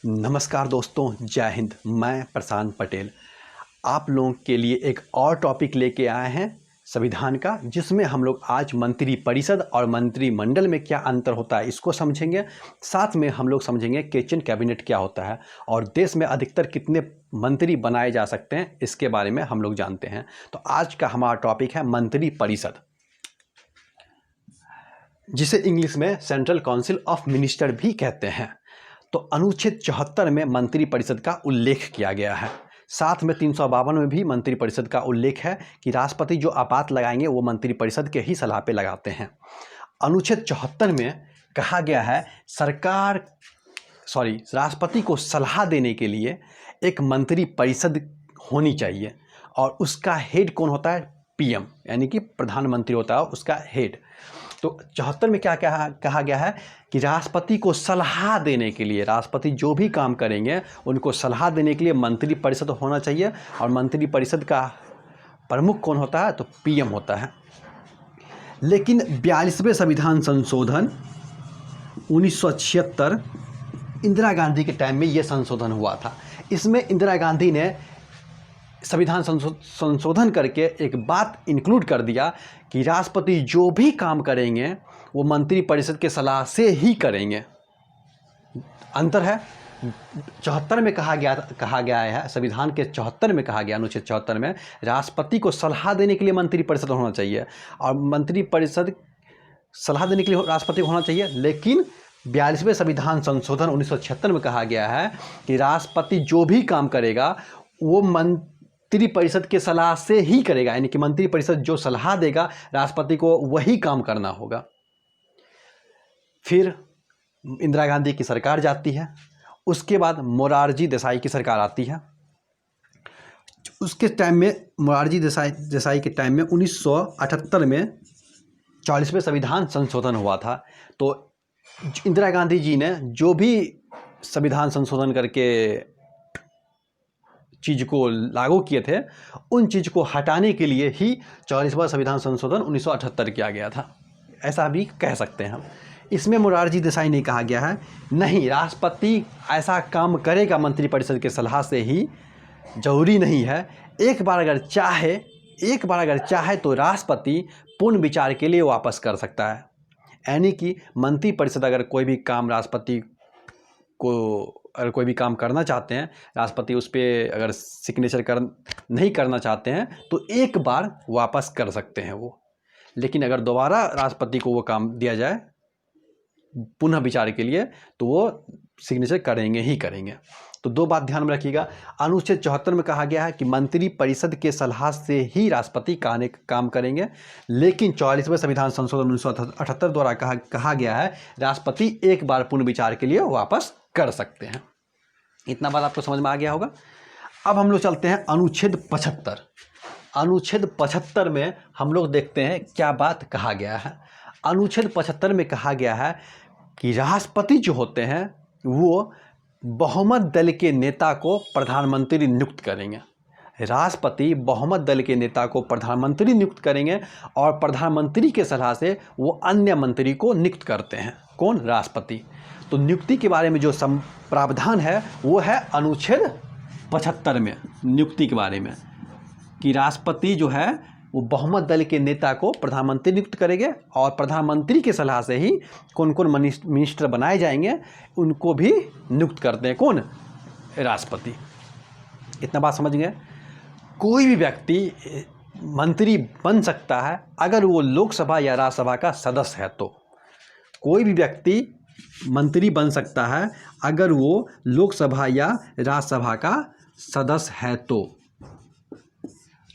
नमस्कार दोस्तों, जय हिंद। मैं प्रशांत पटेल आप लोगों के लिए एक और टॉपिक लेके आए हैं संविधान का, जिसमें हम लोग आज मंत्री परिषद और मंत्रिमंडल में क्या अंतर होता है इसको समझेंगे। साथ में हम लोग समझेंगे किचन कैबिनेट क्या होता है और देश में अधिकतर कितने मंत्री बनाए जा सकते हैं इसके बारे में हम लोग जानते हैं। तो आज का हमारा टॉपिक है मंत्री परिषद, जिसे इंग्लिश में सेंट्रल काउंसिल ऑफ मिनिस्टर भी कहते हैं। तो अनुच्छेद 74 में मंत्री परिषद का उल्लेख किया गया है। साथ में 352 में भी मंत्री परिषद का उल्लेख है कि राष्ट्रपति जो आपात लगाएंगे वो मंत्री परिषद के ही सलाह पे लगाते हैं। अनुच्छेद 74 में कहा गया है राष्ट्रपति को सलाह देने के लिए एक मंत्री परिषद होनी चाहिए और उसका हेड कौन होता है? पीएम, यानी कि प्रधानमंत्री होता है उसका हेड। तो 74 में क्या कहा गया है कि राष्ट्रपति को सलाह देने के लिए, राष्ट्रपति जो भी काम करेंगे उनको सलाह देने के लिए मंत्री परिषद होना चाहिए और मंत्री परिषद का प्रमुख कौन होता है? तो पीएम होता है। लेकिन 42वें संविधान संशोधन 1976 इंदिरा गांधी के टाइम में ये संशोधन हुआ था। इसमें इंदिरा गांधी ने संविधान संशोधन करके एक बात इंक्लूड कर दिया कि राष्ट्रपति जो भी काम करेंगे वो मंत्री परिषद के सलाह से ही करेंगे। अंतर है। 74 में कहा गया है, संविधान के 74 में कहा गया, अनुच्छेद 74 में राष्ट्रपति को सलाह देने के लिए मंत्री परिषद होना चाहिए और मंत्री परिषद सलाह देने के लिए राष्ट्रपति को होना चाहिए। लेकिन 42वें संविधान संशोधन 1976 में कहा गया है कि राष्ट्रपति जो भी काम करेगा वो मंत्री परिषद के सलाह से ही करेगा, यानी कि मंत्री परिषद जो सलाह देगा राष्ट्रपति को वही काम करना होगा। फिर इंदिरा गांधी की सरकार जाती है, उसके बाद मोरारजी देसाई की सरकार आती है। उसके टाइम में मोरारजी देसाई के टाइम में 1978 में 40वें संविधान संशोधन हुआ था। तो इंदिरा गांधी जी ने जो भी संविधान संशोधन करके चीज़ को लागू किए थे, उन चीज़ को हटाने के लिए ही 40वां संविधान संशोधन 1978 किया गया था, ऐसा भी कह सकते हैं हम। इसमें मोरारजी देसाई ने कहा गया है नहीं, राष्ट्रपति ऐसा काम करेगा मंत्री परिषद के सलाह से ही, जरूरी नहीं है। एक बार अगर चाहे तो राष्ट्रपति पुनः विचार के लिए वापस कर सकता है। यानी कि मंत्री परिषद अगर कोई भी काम राष्ट्रपति को अगर कोई भी काम करना चाहते हैं, राष्ट्रपति उस पर अगर सिग्नेचर नहीं करना चाहते हैं तो एक बार वापस कर सकते हैं वो। लेकिन अगर दोबारा राष्ट्रपति को वो काम दिया जाए पुनः विचार के लिए तो वो सिग्नेचर करेंगे ही करेंगे। तो दो बात ध्यान में रखिएगा। अनुच्छेद 74 में कहा गया है कि मंत्री परिषद के सलाह से ही राष्ट्रपति काम करेंगे। लेकिन 44वें संविधान संशोधन 1978 द्वारा कहा गया है राष्ट्रपति एक बार पुनः विचार के लिए वापस कर सकते हैं। इतना बात आपको समझ में आ गया होगा। अब हम लोग चलते हैं अनुच्छेद 75। अनुच्छेद 75 में हम लोग देखते हैं क्या बात कहा गया है। अनुच्छेद 75 में कहा गया है कि राष्ट्रपति जो होते हैं वो बहुमत दल के नेता को प्रधानमंत्री नियुक्त करेंगे। राष्ट्रपति बहुमत दल के नेता को प्रधानमंत्री नियुक्त करेंगे और प्रधानमंत्री के सलाह से वो अन्य मंत्री को नियुक्त करते हैं। कौन? राष्ट्रपति। तो नियुक्ति के बारे में जो प्रावधान है वो है अनुच्छेद 75 में, नियुक्ति के बारे में, कि राष्ट्रपति जो है वो बहुमत दल के नेता को प्रधानमंत्री नियुक्त करेंगे और प्रधानमंत्री की सलाह से ही कौन कौन मिनिस्टर बनाए जाएंगे उनको भी नियुक्त करते हैं। कौन? राष्ट्रपति। इतना बात समझ गए। कोई भी व्यक्ति मंत्री बन सकता है अगर वो लोकसभा या राज्यसभा का सदस्य है। तो कोई भी व्यक्ति मंत्री बन सकता है अगर वो लोकसभा या राज्यसभा का सदस्य है।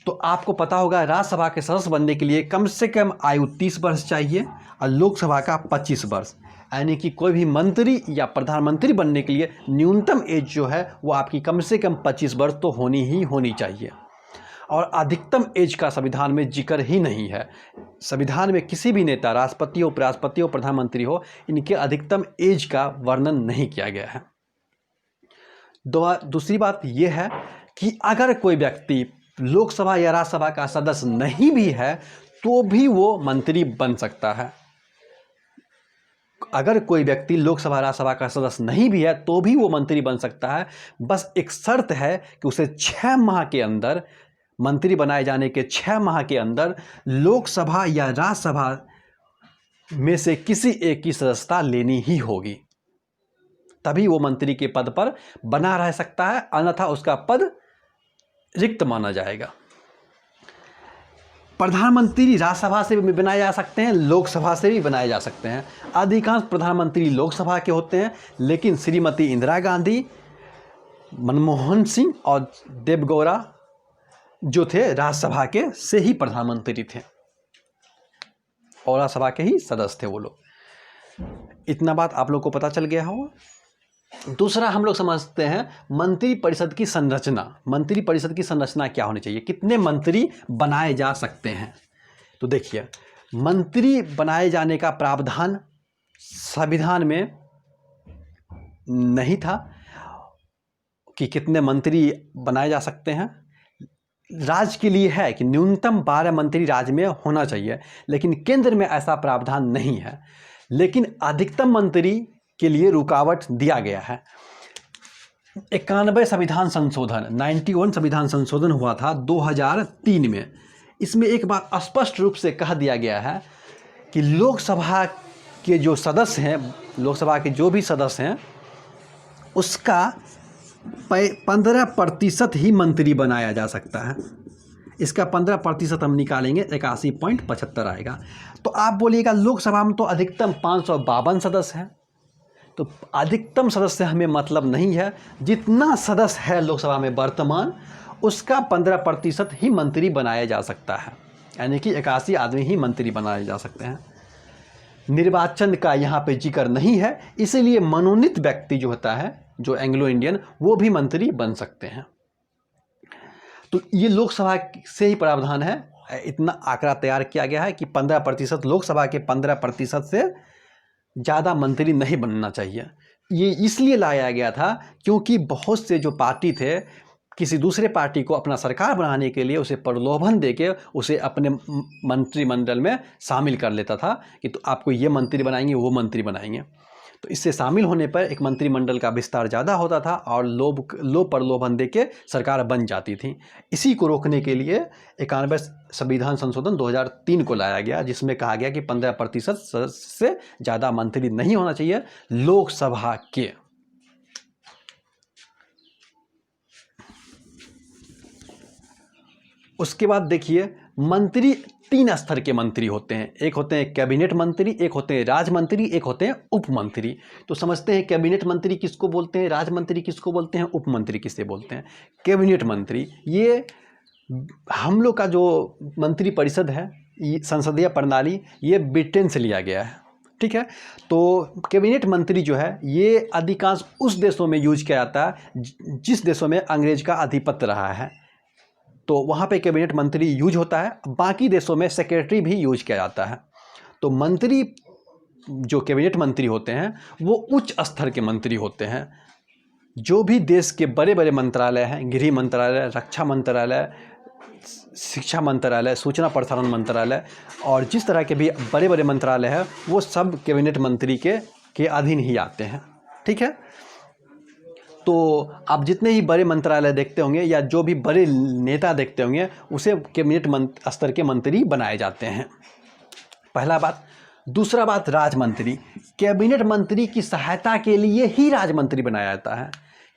तो आपको पता होगा राज्यसभा के सदस्य बनने के लिए कम से कम आयु 30 वर्ष चाहिए और लोकसभा का 25 वर्ष। यानी कि कोई भी मंत्री या प्रधानमंत्री बनने के लिए न्यूनतम एज जो है वो आपकी कम से कम 25 वर्ष तो होनी चाहिए। और अधिकतम एज का संविधान में जिक्र ही नहीं है। संविधान में किसी भी नेता, राष्ट्रपति हो, उपराष्ट्रपति हो, प्रधानमंत्री हो, इनके अधिकतम एज का वर्णन नहीं किया गया है। दूसरी बात यह है कि अगर कोई व्यक्ति लोकसभा या राज्यसभा का सदस्य नहीं भी है तो भी वो मंत्री बन सकता है। अगर कोई व्यक्ति लोकसभा राज्यसभा का सदस्य नहीं भी है तो भी वो मंत्री बन सकता है। बस एक शर्त है कि उसे 6 माह के अंदर, मंत्री बनाए जाने के 6 माह के अंदर लोकसभा या राज्यसभा में से किसी एक की सदस्यता लेनी ही होगी, तभी वो मंत्री के पद पर बना रह सकता है, अन्यथा उसका पद रिक्त माना जाएगा। प्रधानमंत्री राज्यसभा से भी बनाए जा सकते हैं, लोकसभा से भी बनाए जा सकते हैं। अधिकांश प्रधानमंत्री लोकसभा के होते हैं, लेकिन श्रीमती इंदिरा गांधी, मनमोहन सिंह और देवगौड़ा जो थे राज्यसभा के से ही प्रधानमंत्री थे और राज्यसभा के ही सदस्य थे वो लोग। इतना बात आप लोग को पता चल गया होगा। दूसरा हम लोग समझते हैं मंत्री परिषद की संरचना। मंत्री परिषद की संरचना क्या होनी चाहिए, कितने मंत्री बनाए जा सकते हैं। तो देखिए, मंत्री बनाए जाने का प्रावधान संविधान में नहीं था कि कितने मंत्री बनाए जा सकते हैं। राज्य के लिए है कि न्यूनतम 12 मंत्री राज्य में होना चाहिए, लेकिन केंद्र में ऐसा प्रावधान नहीं है। लेकिन अधिकतम मंत्री के लिए रुकावट दिया गया है। 91 संविधान संशोधन 91 संविधान संशोधन हुआ था 2003 में। इसमें एक बात स्पष्ट रूप से कह दिया गया है कि लोकसभा के जो सदस्य हैं, लोकसभा के जो भी सदस्य हैं, उसका 15% ही मंत्री बनाया जा सकता है। इसका 15% हम निकालेंगे, 81.75 आएगा। तो आप बोलिएगा लोकसभा में तो अधिकतम 552 सदस्य हैं, तो अधिकतम सदस्य हमें मतलब नहीं है। जितना सदस्य है लोकसभा में वर्तमान, उसका 15% ही मंत्री बनाया जा सकता है, यानी कि 81 आदमी ही मंत्री बनाए जा सकते हैं। निर्वाचन का यहाँ पे जिक्र नहीं है, इसीलिए मनोनीत व्यक्ति जो होता है, जो एंग्लो इंडियन, वो भी मंत्री बन सकते हैं। तो ये लोकसभा से ही प्रावधान है। इतना आंकड़ा तैयार किया गया है कि 15%, लोकसभा के 15% से ज़्यादा मंत्री नहीं बनना चाहिए। ये इसलिए लाया गया था क्योंकि बहुत से जो पार्टी थे, किसी दूसरे पार्टी को अपना सरकार बनाने के लिए उसे प्रलोभन देके उसे अपने मंत्रिमंडल में शामिल कर लेता था कि तो आपको ये मंत्री बनाएंगे, वो मंत्री बनाएंगे। तो इससे शामिल होने पर एक मंत्रिमंडल का विस्तार ज़्यादा होता था और लोभ प्रलोभन देके सरकार बन जाती थी। इसी को रोकने के लिए 91 संविधान संशोधन 2003 को लाया गया, जिसमें कहा गया कि 15% से ज़्यादा मंत्री नहीं होना चाहिए लोकसभा के। उसके बाद देखिए, मंत्री 3 स्तर के मंत्री होते हैं। एक होते हैं कैबिनेट मंत्री, एक होते हैं राज्य मंत्री, एक होते हैं उप मंत्री। तो समझते हैं कैबिनेट मंत्री किसको बोलते हैं, राज्य मंत्री किसको बोलते हैं, उप मंत्री किसे बोलते हैं। कैबिनेट मंत्री, ये हम लोग का जो मंत्री परिषद है, संसदीय प्रणाली, ये ब्रिटेन से लिया गया है, ठीक है। तो कैबिनेट मंत्री जो है, ये अधिकांश उस देशों में यूज किया जाता है जिस देशों में अंग्रेज का आधिपत्य रहा है, तो वहाँ पे कैबिनेट मंत्री यूज होता है। बाकी देशों में सेक्रेटरी भी यूज किया जाता है। तो मंत्री जो कैबिनेट मंत्री होते हैं, वो उच्च स्तर के मंत्री होते हैं। जो भी देश के बड़े बड़े मंत्रालय हैं, गृह मंत्रालय, रक्षा मंत्रालय, शिक्षा मंत्रालय, सूचना प्रसारण मंत्रालय, और जिस तरह के भी बड़े बड़े मंत्रालय हैं, वो सब कैबिनेट मंत्री के अधीन ही आते हैं, ठीक है। तो आप जितने ही बड़े मंत्रालय देखते होंगे या जो भी बड़े नेता देखते होंगे, उसे कैबिनेट स्तर के मंत्री बनाए जाते हैं। पहला बात। दूसरा बात, राज्य मंत्री। कैबिनेट मंत्री की सहायता के लिए ही राज्य मंत्री बनाया जाता है।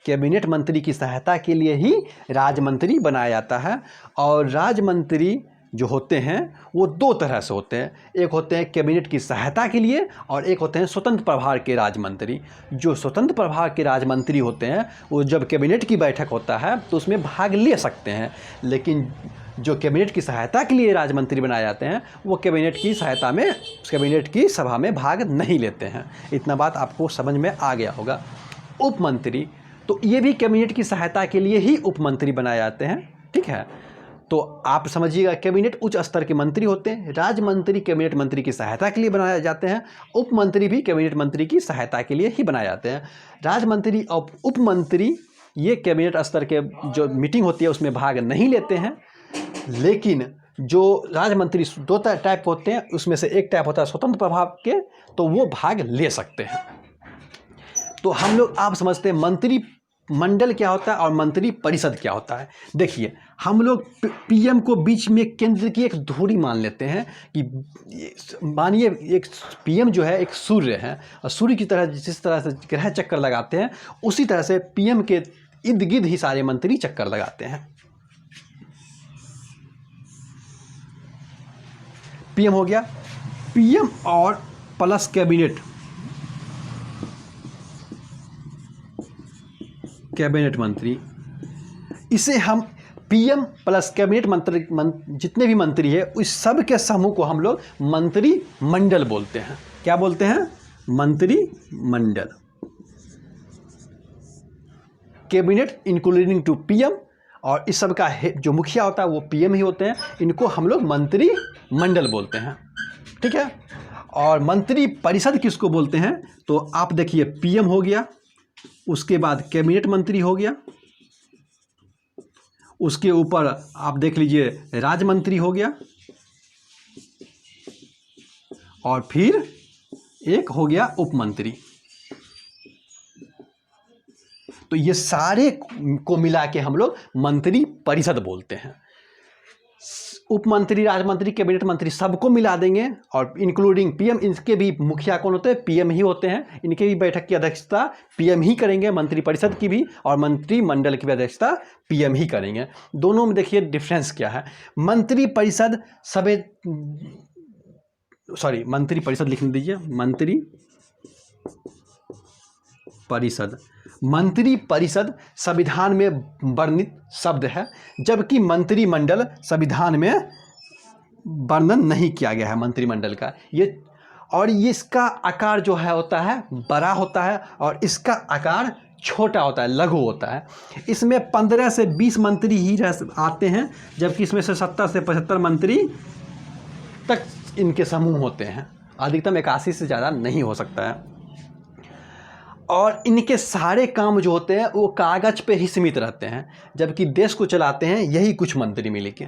कैबिनेट मंत्री की सहायता के लिए ही राज्य मंत्री बनाया जाता है। और राज्य मंत्री जो होते हैं वो 2 तरह से होते हैं। एक होते हैं कैबिनेट की सहायता के लिए, और एक होते हैं स्वतंत्र प्रभार के राज्य मंत्री। जो स्वतंत्र प्रभार के राज्य मंत्री होते हैं, वो जब कैबिनेट की बैठक होता है तो उसमें भाग ले सकते हैं, लेकिन जो कैबिनेट की सहायता के लिए राज्य मंत्री बनाए जाते हैं, वो कैबिनेट की सहायता में, कैबिनेट की सभा में भाग नहीं लेते हैं। इतना बात आपको समझ में आ गया होगा। उप मंत्री, तो ये भी कैबिनेट की सहायता के लिए ही उप मंत्री बनाए जाते हैं, ठीक है। तो आप समझिएगा, कैबिनेट उच्च स्तर के मंत्री होते हैं, राज्य मंत्री कैबिनेट मंत्री की सहायता के लिए बनाए जाते हैं, उप मंत्री भी कैबिनेट मंत्री की सहायता के लिए ही बनाए जाते हैं। राज्य मंत्री और उप मंत्री ये कैबिनेट स्तर के जो मीटिंग होती है उसमें भाग नहीं लेते हैं, लेकिन जो राजमंत्री दो टाइप होते हैं, उसमें से एक टाइप होता है स्वतंत्र प्रभाव के, तो वो भाग ले सकते हैं। तो हम लोग आप समझते हैं मंत्री मंडल क्या होता है और मंत्री परिषद क्या होता है। देखिए हम लोग पीएम को बीच में केंद्र की एक धुरी मान लेते हैं कि मानिए एक पीएम जो है एक सूर्य है, और सूर्य की तरह जिस तरह से ग्रह चक्कर लगाते हैं उसी तरह से पीएम के इर्द गिर्द ही सारे मंत्री चक्कर लगाते हैं। पीएम हो गया, पीएम और प्लस कैबिनेट मंत्री, इसे हम पीएम प्लस कैबिनेट मंत्री जितने भी मंत्री है उस सब के समूह को हम लोग मंत्री मंडल बोलते हैं। क्या बोलते हैं? मंत्री मंडल। कैबिनेट इंक्लूडिंग टू पीएम, और इस सब का जो मुखिया होता है वो पीएम ही होते हैं, इनको हम लोग मंत्री मंडल बोलते हैं। ठीक है। और मंत्री परिषद किसको बोलते हैं? तो आप देखिए पीएम हो गया, उसके बाद कैबिनेट मंत्री हो गया, उसके ऊपर आप देख लीजिए राज्य मंत्री हो गया, और फिर एक हो गया उप मंत्री। तो ये सारे को मिला के हम लोग मंत्री परिषद बोलते हैं। उप मंत्री, राज्य मंत्री, कैबिनेट मंत्री सबको मिला देंगे, और इंक्लूडिंग पीएम, इनके भी मुखिया कौन होते हैं? पीएम ही होते हैं। इनके भी बैठक की अध्यक्षता पीएम ही करेंगे, मंत्री परिषद की भी, और मंत्री मंडल की भी अध्यक्षता पीएम ही करेंगे। दोनों में देखिए डिफरेंस क्या है। मंत्री परिषद मंत्री परिषद लिख दीजिए, मंत्री परिषद। मंत्री परिषद संविधान में वर्णित शब्द है, जबकि मंत्रिमंडल संविधान में वर्णन नहीं किया गया है मंत्रिमंडल का। ये इसका आकार जो है होता है बड़ा होता है, और इसका आकार छोटा होता है, लघु होता है। इसमें 15 से 20 मंत्री ही आते हैं, जबकि इसमें से 70 से 75 मंत्री तक इनके समूह होते हैं। अधिकतम 81 से ज़्यादा नहीं हो सकता है। और इनके सारे काम जो होते हैं वो कागज पे ही सीमित रहते हैं, जबकि देश को चलाते हैं यही कुछ मंत्री मिलके।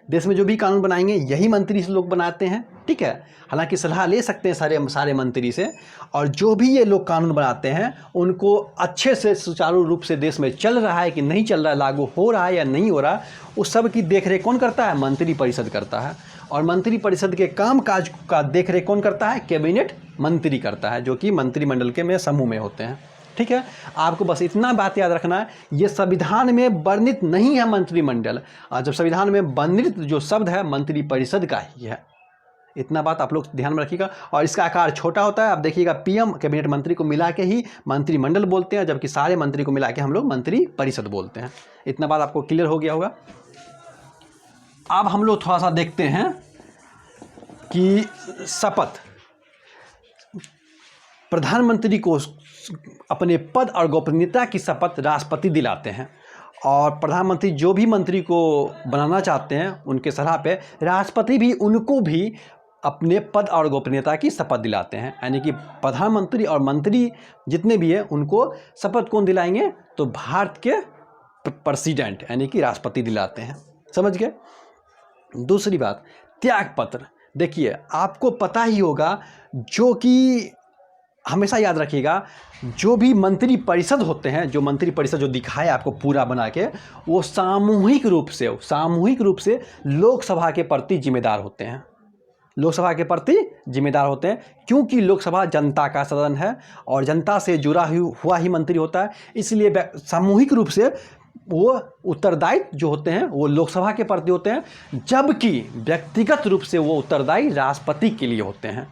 देश में जो भी कानून बनाएंगे यही मंत्री से लोग बनाते हैं। ठीक है। हालांकि सलाह ले सकते हैं सारे मंत्री से, और जो भी ये लोग कानून बनाते हैं उनको अच्छे से सुचारू रूप से देश में चल रहा है कि नहीं चल रहा है, लागू हो रहा है या नहीं हो रहा, उस सब की देखरेख कौन करता है? मंत्री परिषद करता है। और मंत्री परिषद के काम काज का देखरेख कौन करता है? कैबिनेट मंत्री करता है, जो कि मंत्रिमंडल के में समूह में होते हैं। ठीक है। आपको बस इतना बात याद रखना है, ये संविधान में वर्णित नहीं है मंत्रिमंडल, और जब संविधान में वर्णित जो शब्द है मंत्री परिषद का ही है। इतना बात आप लोग ध्यान में रखिएगा। और इसका आकार छोटा होता है। आप देखिएगा पीएम कैबिनेट मंत्री को मिला के ही मंत्रिमंडल बोलते हैं, जबकि सारे मंत्री को मिला के हम लोग मंत्री परिषद बोलते हैं। इतना बात आपको क्लियर हो गया होगा। अब हम लोग थोड़ा सा देखते हैं कि शपथ, प्रधानमंत्री को अपने पद और गोपनीयता की शपथ राष्ट्रपति दिलाते हैं, और प्रधानमंत्री जो भी मंत्री को बनाना चाहते हैं उनके सलाह पे राष्ट्रपति भी उनको भी अपने पद और गोपनीयता की शपथ दिलाते हैं। यानी कि प्रधानमंत्री और मंत्री जितने भी हैं उनको शपथ कौन दिलाएंगे? तो भारत के प्रेसिडेंट यानी कि राष्ट्रपति दिलाते हैं। समझ गए? दूसरी बात, त्याग पत्र। देखिए आपको पता ही होगा, जो कि हमेशा याद रखिएगा, जो भी मंत्री परिषद होते हैं, जो मंत्री परिषद जो दिखाए आपको पूरा बना के, वो सामूहिक रूप से लोकसभा के प्रति जिम्मेदार होते हैं। लोकसभा के प्रति जिम्मेदार होते हैं, क्योंकि लोकसभा जनता का सदन है और जनता से जुड़ा हुआ ही मंत्री होता है। इसलिए सामूहिक रूप से वो उत्तरदायित्व जो होते हैं वो लोकसभा के प्रति होते हैं, जबकि व्यक्तिगत रूप से वो उत्तरदायी राष्ट्रपति के लिए होते हैं।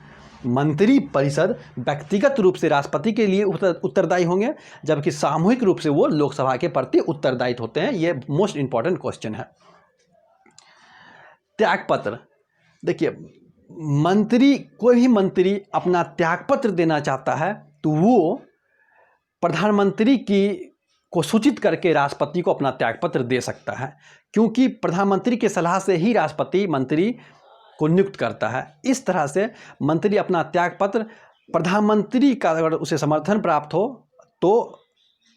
मंत्री परिषद व्यक्तिगत रूप से राष्ट्रपति के लिए उत्तरदायी होंगे, जबकि सामूहिक रूप से वो लोकसभा के प्रति उत्तरदायी होते हैं। ये मोस्ट इंपॉर्टेंट क्वेश्चन है। त्यागपत्र, देखिए कोई भी मंत्री अपना त्यागपत्र देना चाहता है तो वो प्रधानमंत्री को सूचित करके राष्ट्रपति को अपना त्यागपत्र दे सकता है, क्योंकि प्रधानमंत्री के सलाह से ही राष्ट्रपति मंत्री को नियुक्त करता है। इस तरह से मंत्री अपना त्यागपत्र, प्रधानमंत्री का अगर उसे समर्थन प्राप्त हो तो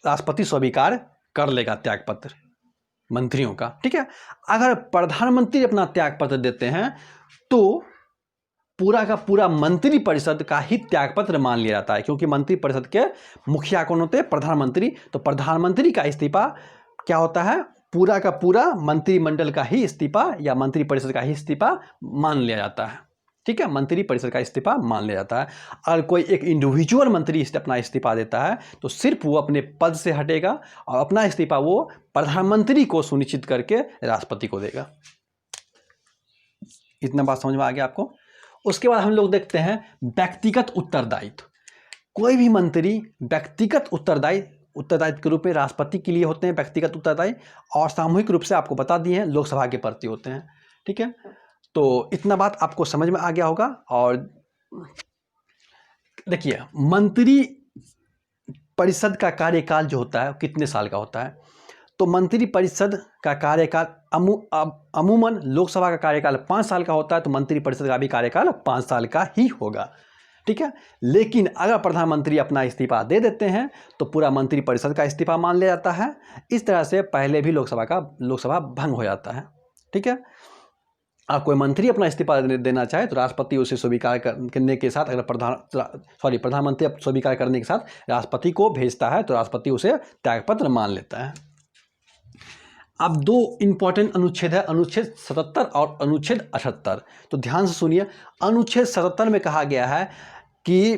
राष्ट्रपति स्वीकार कर लेगा त्यागपत्र। मंत्रियों का, ठीक है। अगर प्रधानमंत्री अपना त्यागपत्र देते हैं तो पूरा का पूरा मंत्री परिषद का ही त्यागपत्र मान लिया जाता है, क्योंकि मंत्री परिषद के मुखिया कौन होते हैं? प्रधानमंत्री। तो प्रधानमंत्री का इस्तीफा क्या होता है? पूरा का पूरा मंत्रिमंडल का ही इस्तीफा या मंत्री परिषद का ही इस्तीफा मान लिया जाता है, ठीक है। मंत्री परिषद का इस्तीफा मान लिया जाता है। अगर कोई एक इंडिविजुअल मंत्री अपना इस्तीफा देता है तो सिर्फ वो अपने पद से हटेगा और अपना इस्तीफा वो प्रधानमंत्री को सुनिश्चित करके राष्ट्रपति को देगा। इतना बात समझ में आ गया आपको? उसके बाद हम लोग देखते हैं व्यक्तिगत उत्तरदायित्व। कोई भी मंत्री व्यक्तिगत उत्तरदायित्व के रूप में राष्ट्रपति के लिए होते हैं व्यक्तिगत उत्तरदायी, और सामूहिक रूप से आपको बता दिए हैं लोकसभा के प्रति होते हैं, ठीक है। तो इतना बात आपको समझ में आ गया होगा। और देखिए मंत्री परिषद का कार्यकाल जो होता है कितने साल का होता है? तो मंत्री परिषद का कार्यकाल अमूमन लोकसभा का कार्यकाल 5 साल का होता है, तो मंत्री परिषद का भी कार्यकाल 5 साल का ही होगा, ठीक है। लेकिन अगर प्रधानमंत्री अपना इस्तीफा दे देते हैं तो पूरा मंत्री परिषद का इस्तीफा मान लिया जाता है। इस तरह से पहले भी लोकसभा भंग हो जाता है, ठीक है। और कोई मंत्री अपना इस्तीफा देना चाहे तो राष्ट्रपति उसे स्वीकार करने के साथ, अगर प्रधानमंत्री स्वीकार करने के साथ राष्ट्रपति को भेजता है तो राष्ट्रपति उसे त्यागपत्र मान लेता है। अब 2 इंपॉर्टेंट अनुच्छेद है, अनुच्छेद 77 और अनुच्छेद 78। तो ध्यान से सुनिए। अनुच्छेद 77 में कहा गया है कि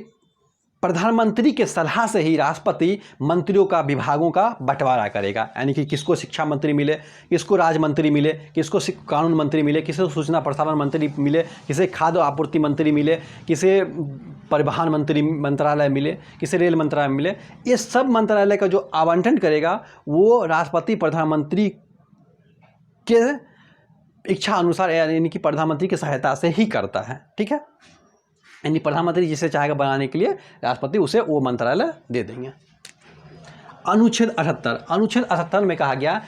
प्रधानमंत्री के सलाह से ही राष्ट्रपति मंत्रियों का विभागों का बंटवारा करेगा, यानी कि किसको शिक्षा मंत्री मिले, किसको राज्य मंत्री मिले, किसको कानून मंत्री मिले, किसे सूचना प्रसारण मंत्री मिले, किसे खाद्य आपूर्ति मंत्री मिले, किसे परिवहन मंत्रालय मिले, किसे रेल मंत्रालय मिले। ये सब मंत्रालय का जो आवंटन करेगा वो राष्ट्रपति प्रधानमंत्री के इच्छा अनुसार, यानी कि प्रधानमंत्री की सहायता से ही करता है, ठीक है। यानी प्रधानमंत्री जिसे चाहेगा बनाने के लिए राष्ट्रपति उसे वो मंत्रालय दे देंगे। अनुच्छेद 78 में कहा गया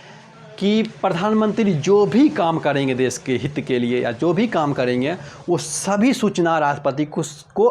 कि प्रधानमंत्री जो भी काम करेंगे देश के हित के लिए या जो भी काम करेंगे वो सभी सूचना राष्ट्रपति को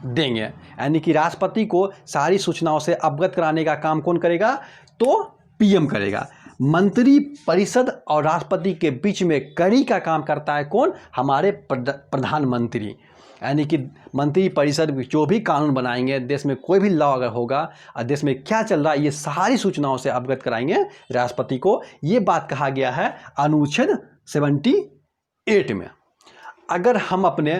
देंगे, यानी कि राष्ट्रपति को सारी सूचनाओं से अवगत कराने का काम कौन करेगा? तो पीएम करेगा। मंत्री परिषद और राष्ट्रपति के बीच में कड़ी का काम करता है कौन? हमारे प्रधानमंत्री। यानी कि मंत्री परिषद जो भी कानून बनाएंगे, देश में कोई भी लॉ अगर होगा और देश में क्या चल रहा है, ये सारी सूचनाओं से अवगत कराएंगे राष्ट्रपति को। ये बात कहा गया है अनुच्छेद 78 में। अगर हम अपने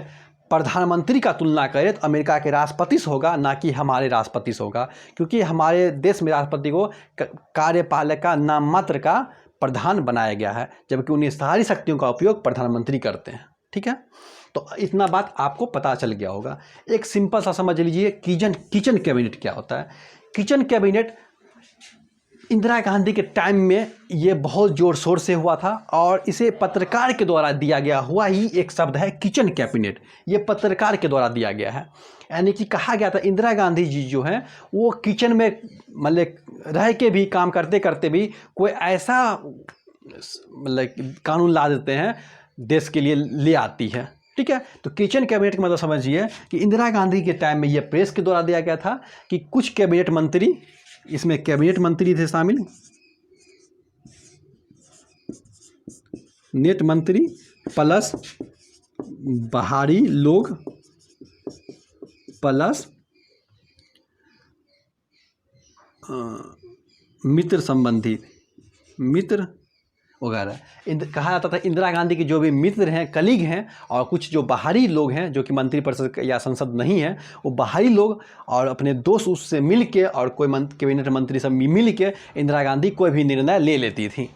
प्रधानमंत्री का तुलना करें तो अमेरिका के राष्ट्रपति से होगा, ना कि हमारे राष्ट्रपति से होगा, क्योंकि हमारे देश में राष्ट्रपति को कार्यपालक का नाम मात्र का प्रधान बनाया गया है, जबकि उन्हें सारी शक्तियों का उपयोग प्रधानमंत्री करते हैं, ठीक है। तो इतना बात आपको पता चल गया होगा। एक सिंपल सा समझ लीजिए किचन कैबिनेट क्या होता है। किचन कैबिनेट इंदिरा गांधी के टाइम में ये बहुत जोर शोर से हुआ था, और इसे पत्रकार के द्वारा दिया गया हुआ ही एक शब्द है किचन कैबिनेट। ये पत्रकार के द्वारा दिया गया है, यानी कि कहा गया था इंदिरा गांधी जी जो हैं वो किचन में मतलब रह के भी काम करते करते भी कोई ऐसा मतलब कानून ला देते हैं देश के लिए ले आती है, ठीक है। तो किचन कैबिनेट का मतलब समझिए कि इंदिरा गांधी के टाइम में ये प्रेस के द्वारा दिया गया था कि कुछ कैबिनेट मंत्री, इसमें कैबिनेट मंत्री थे शामिल, नेट मंत्री प्लस बाहरी लोग प्लस मित्र संबंधी मित्र वगैरह। कहा जाता था इंदिरा गांधी के जो भी मित्र हैं, कलीग हैं, और कुछ जो बाहरी लोग हैं जो कि मंत्री परिषद या संसद नहीं है, वो बाहरी लोग और अपने दोस्त उससे मिल के और कोई कैबिनेट मंत्री सब मिल के इंदिरा गांधी कोई भी निर्णय ले लेती थी।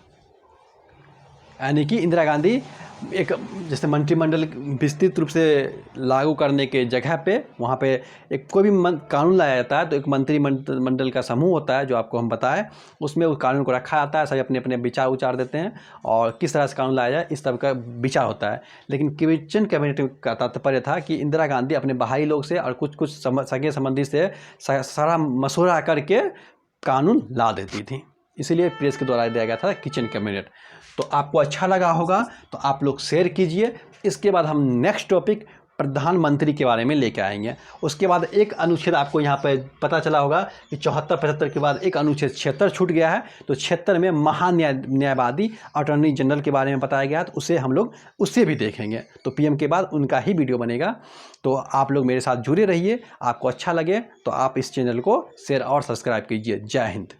यानी कि इंदिरा गांधी एक जैसे मंत्रिमंडल विस्तृत रूप से लागू करने के जगह पे वहाँ पे एक कोई भी कानून लाया जाता है तो एक मंत्रिमंडल का समूह होता है जो आपको हम बताएं, उसमें उस कानून को रखा जाता है, सभी अपने अपने विचार उचार देते हैं और किस तरह से कानून लाया जाए इस तरह का विचार होता है। लेकिन किचन कैबिनेट का तात्पर्य था कि इंदिरा गांधी अपने बाहरी लोग से और कुछ सगे संबंधी से सारा मशवरा करके कानून ला देती थी, इसीलिए प्रेस के द्वारा दिया गया था किचन कैबिनेट। तो आपको अच्छा लगा होगा तो आप लोग शेयर कीजिए। इसके बाद हम नेक्स्ट टॉपिक प्रधानमंत्री के बारे में लेके आएंगे। उसके बाद एक अनुच्छेद आपको यहाँ पे पता चला होगा कि 74-75 के बाद एक अनुच्छेद 76 छूट गया है, तो 76 में न्यायवादी अटॉर्नी जनरल के बारे में बताया गया, तो उसे हम लोग उससे भी देखेंगे। तो पीएम के बाद उनका ही वीडियो बनेगा। तो आप लोग मेरे साथ जुड़े रहिए। आपको अच्छा लगे तो आप इस चैनल को शेयर और सब्सक्राइब कीजिए। जय हिंद।